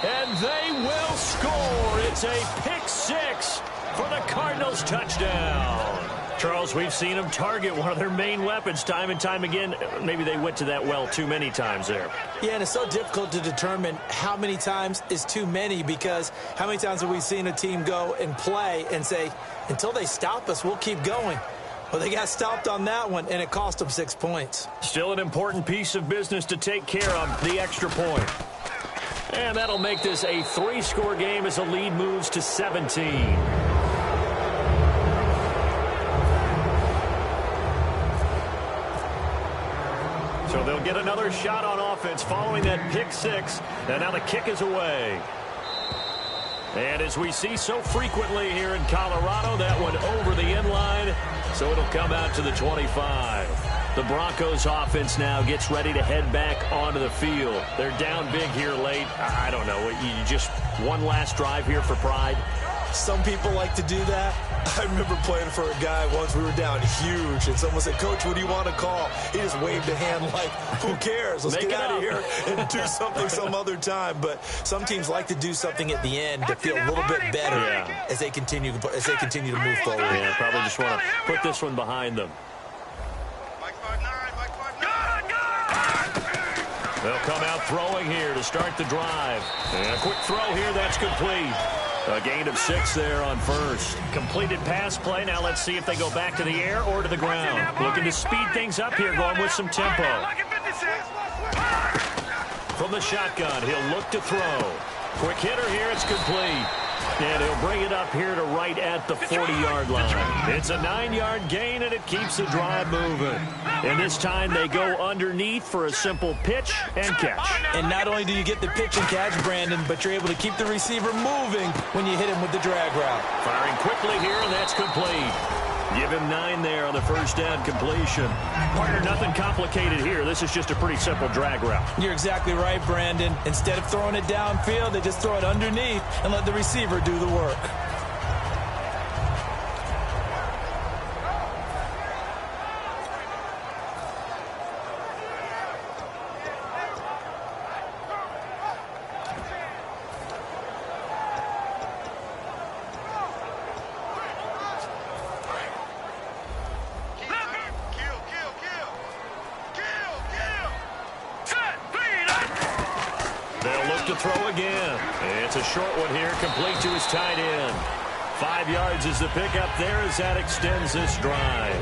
And they will score. It's a pick 6 for the Cardinals touchdown. Charles, we've seen them target one of their main weapons time and time again. Maybe they went to that well too many times there. Yeah, and it's so difficult to determine how many times is too many, because how many times have we seen a team go and play and say, until they stop us, we'll keep going. Well, they got stopped on that one, and it cost them 6 points. Still an important piece of business to take care of, the extra point. And that'll make this a 3-score game as the lead moves to 17. So they'll get another shot on offense following that pick 6. And now the kick is away. And as we see so frequently here in Colorado, that one over the end line. So it'll come out to the 25. The Broncos offense now gets ready to head back onto the field. They're down big here late. I don't know. You just one last drive here for pride. Some people like to do that. I remember playing for a guy once. We were down huge, and someone said, "Coach, what do you want to call?" He just waved a hand like, who cares? Let's get out of here and do something some other time. But some teams like to do something at the end to feel a little bit better as they continue to move forward. Yeah, probably just want to put this one behind them. They'll come out throwing here to start the drive. And a quick throw here, that's complete. A gain of 6 there on first. Completed pass play. Now let's see if they go back to the air or to the ground. Looking to speed things up here, going with some tempo. From the shotgun, he'll look to throw. Quick hitter here, it's complete. And he'll bring it up here to right at the 40-yard line. It's a 9-yard gain, and it keeps the drive moving. And this time they go underneath for a simple pitch and catch. And not only do you get the pitch and catch, Brandon, but you're able to keep the receiver moving when you hit him with the drag route. Firing quickly here, and that's complete. Give him 9 there on the first down completion. Partner, nothing complicated here. This is just a pretty simple drag route. You're exactly right, Brandon. Instead of throwing it downfield, they just throw it underneath and let the receiver do the work. Throw again. It's a short one here, complete to his tight end. 5 yards is the pickup there as that extends this drive.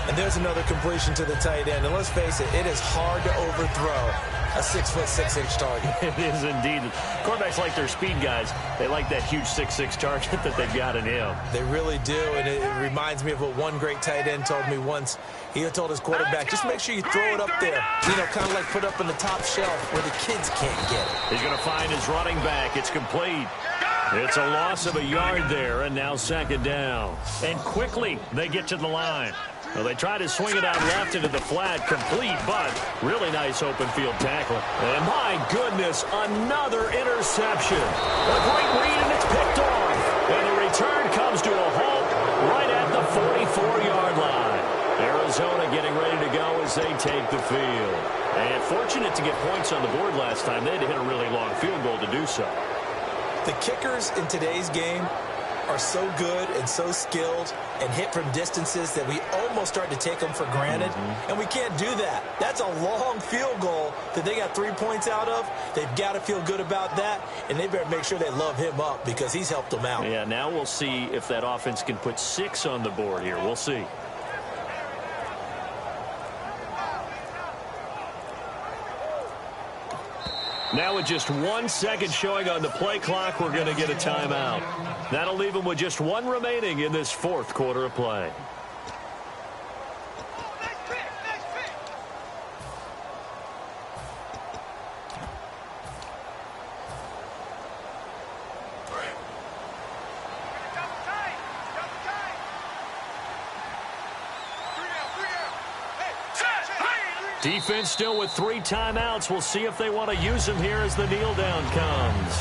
And there's another completion to the tight end. And let's face it is hard to overthrow a 6'6" target. It is indeed. Quarterbacks like their speed guys. They like that huge 6'6" target that they've got in him. They really do, and it reminds me of what one great tight end told me once. He told his quarterback, just make sure you throw it up there. You know, kind of like put up on the top shelf where the kids can't get it. He's going to find his running back. It's complete. It's a loss of a yard there, and now 2nd down. And quickly they get to the line. Well, they try to swing it out left into the flat, complete, but really nice open field tackle. And my goodness, another interception. A great read, and it's picked off. And the return comes to a halt right at the 44-yard line. Arizona getting ready to go as they take the field. And fortunate to get points on the board last time. They had to hit a really long field goal to do so. The kickers in today's game are so good and so skilled and hit from distances that we almost start to take them for granted. And we can't do that. That's a long field goal that they got 3 points out of. They've got to feel good about that, and they better make sure they love him up because he's helped them out. Yeah, now we'll see if that offense can put 6 on the board here. We'll see. Now with just 1 second showing on the play clock, we're going to get a timeout. That'll leave them with just one remaining in this fourth quarter of play. Defense still with 3 timeouts. We'll see if they want to use them here as the kneel down comes.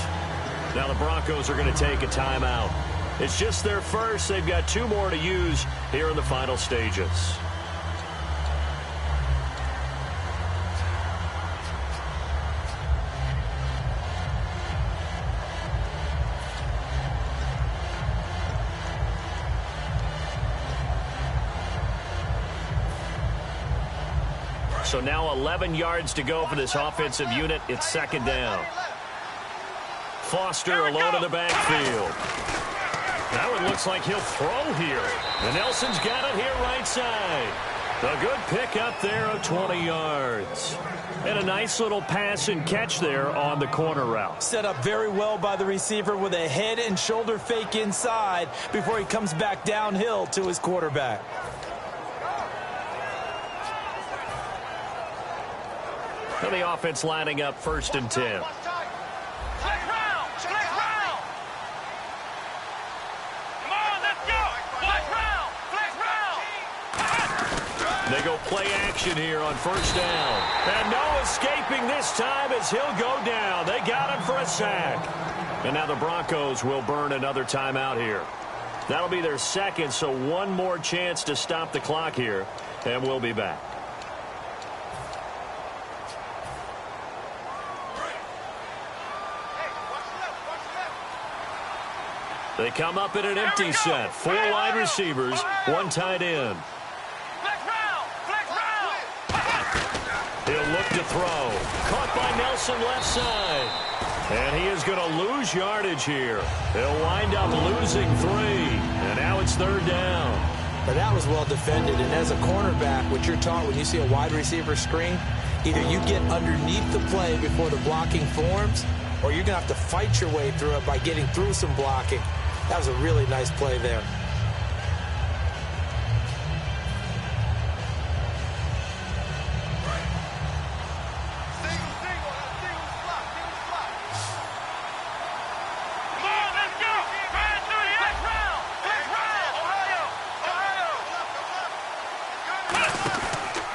Now the Broncos are going to take a timeout. It's just their first. They've got 2 more to use here in the final stages. So now 11 yards to go for this offensive unit. It's second down. Foster alone in the backfield. That one looks like he'll throw here. And Nelson's got it here right side. A good pick up there of 20 yards. And a nice little pass and catch there on the corner route. Set up very well by the receiver with a head and shoulder fake inside before he comes back downhill to his quarterback. And the offense lining up 1st and 10. They go play action here on 1st down. And no escaping this time as he'll go down. They got him for a sack. And now the Broncos will burn another timeout here. That'll be their second, so one more chance to stop the clock here. And we'll be back. They come up in an empty set. 4 wide receivers, 1 tight end. He'll look to throw. Caught by Nelson left side. And he is going to lose yardage here. He'll wind up losing 3. And now it's 3rd down. But that was well defended. And as a cornerback, what you're taught when you see a wide receiver screen, either you get underneath the play before the blocking forms, or you're going to have to fight your way through it by getting through some blocking. That was a really nice play there.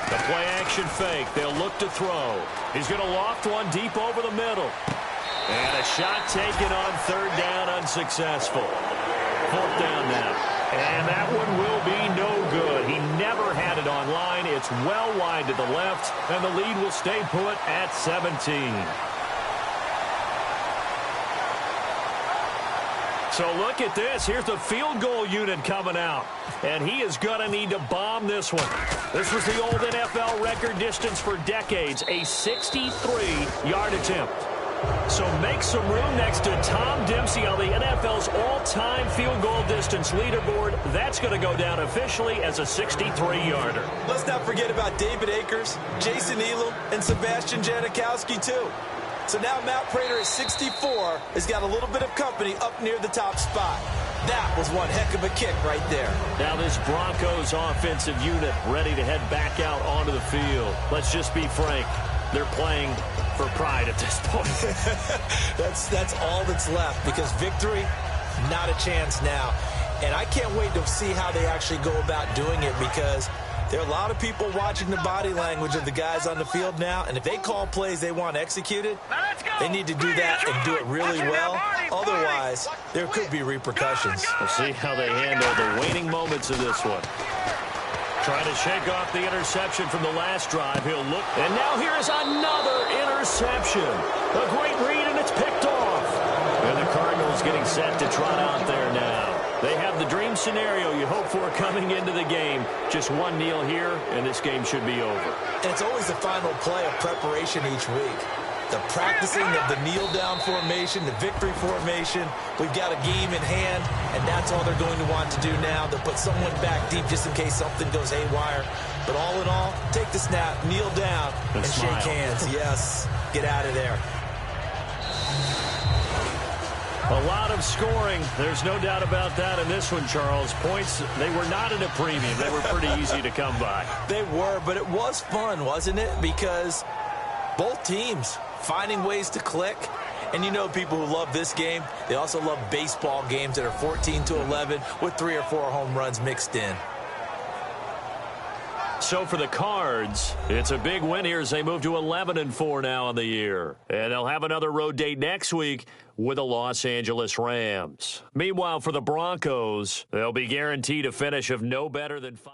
The play action fake. They'll look to throw. He's going to loft one deep over the middle. And a shot taken on 3rd down, unsuccessful. 4th down now. And that one will be no good. He never had it on line. It's well wide to the left, and the lead will stay put at 17. So look at this. Here's the field goal unit coming out. And he is going to need to bomb this one. This was the old NFL record distance for decades, a 63-yard attempt. So make some room next to Tom Dempsey on the NFL's all-time field goal distance leaderboard. That's going to go down officially as a 63-yarder. Let's not forget about David Akers, Jason Elam, and Sebastian Janikowski, too. So now Matt Prater at 64 has got a little bit of company up near the top spot. That was one heck of a kick right there. Now this Broncos offensive unit ready to head back out onto the field. Let's just be frank. They're playing for pride at this point. That's all that's left, because victory, not a chance now. And I can't wait to see how they actually go about doing it, because there are a lot of people watching the body language of the guys on the field now, and if they call plays they want executed, they need to do that and do it really well. Otherwise, there could be repercussions. We'll see how they handle the waning moments of this one. Trying to shake off the interception from the last drive. He'll look. And now here's another interception. A great read, and it's picked off. And the Cardinals getting set to trot out there now. They have the dream scenario you hope for coming into the game. Just one kneel here, and this game should be over. And it's always the final play of preparation each week. The practicing of the kneel-down formation, the victory formation. We've got a game in hand, and that's all they're going to want to do now. They'll put someone back deep just in case something goes haywire. But all in all, take the snap, kneel down, and shake hands. Yes, get out of there. A lot of scoring. There's no doubt about that in this one, Charles. Points, they were not at a premium. They were pretty easy to come by. They were, but it was fun, wasn't it? Because both teams finding ways to click. And you know people who love this game, they also love baseball games that are 14-11 with 3 or 4 home runs mixed in. So for the Cards, it's a big win here as they move to 11-4 now in the year. And they'll have another road date next week with the Los Angeles Rams. Meanwhile, for the Broncos, they'll be guaranteed a finish of no better than 5.